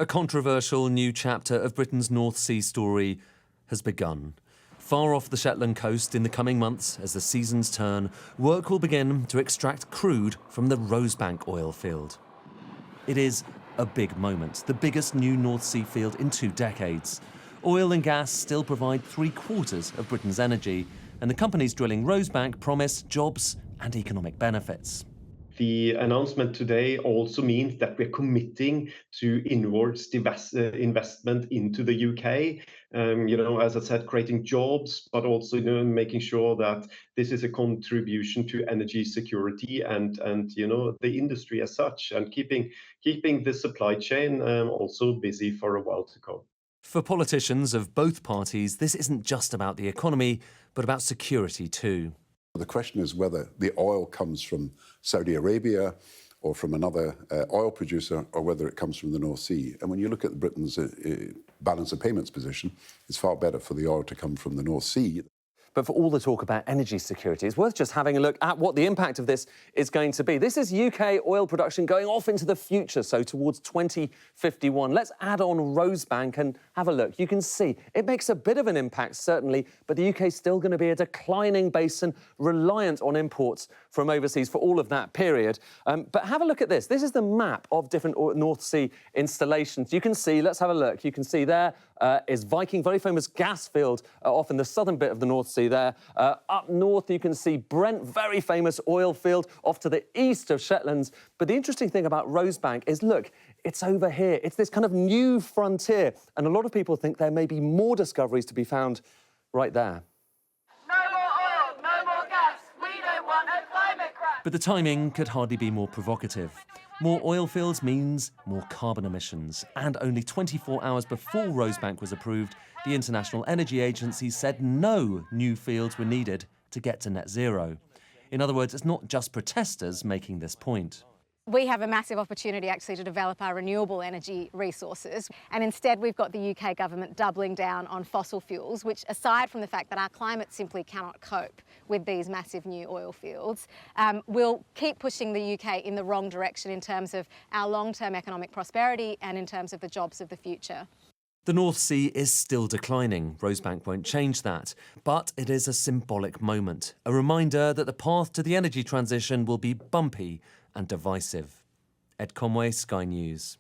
A controversial new chapter of Britain's North Sea story has begun. Far off the Shetland coast in the coming months, as the seasons turn, work will begin to extract crude from the Rosebank oil field. It is a big moment, the biggest new North Sea field in 2 decades. Oil and gas still provide 3/4 of Britain's energy, and the companies drilling Rosebank promise jobs and economic benefits. The announcement today also means that we're committing to inwards investment into the UK. As I said, creating jobs, but also making sure that this is a contribution to energy security and the industry as such, and keeping the supply chain also busy for a while to come. For politicians of both parties, this isn't just about the economy, but about security too. The question is whether the oil comes from Saudi Arabia or from another oil producer, or whether it comes from the North Sea. And when you look at Britain's balance of payments position, it's far better for the oil to come from the North Sea. But for all the talk about energy security, it's worth just having a look at what the impact of this is going to be. This is UK oil production going off into the future, so towards 2051. Let's add on Rosebank and have a look. You can see it makes a bit of an impact, certainly, but the UK is still going to be a declining basin, reliant on imports from overseas for all of that period. But have a look at this. This is the map of different North Sea installations. You can see, let's have a look. You can see there is Viking, very famous gas field off in the southern bit of the North Sea there. Up north, you can see Brent, very famous oil field off to the east of Shetland. But the interesting thing about Rosebank is, look, it's over here. It's this kind of new frontier. And a lot of people think there may be more discoveries to be found right there. No more oil, no more gas. We don't want a climate crash. But the timing could hardly be more provocative. More oil fields means more carbon emissions. And only 24 hours before Rosebank was approved, the International Energy Agency said no new fields were needed to get to net zero. In other words, it's not just protesters making this point. We have a massive opportunity actually to develop our renewable energy resources, and instead we've got the UK government doubling down on fossil fuels, which, aside from the fact that our climate simply cannot cope with these massive new oil fields, will keep pushing the UK in the wrong direction in terms of our long-term economic prosperity and in terms of the jobs of the future. The North Sea is still declining. Rosebank won't change that. But it is a symbolic moment, a reminder that the path to the energy transition will be bumpy and divisive. Ed Conway, Sky News.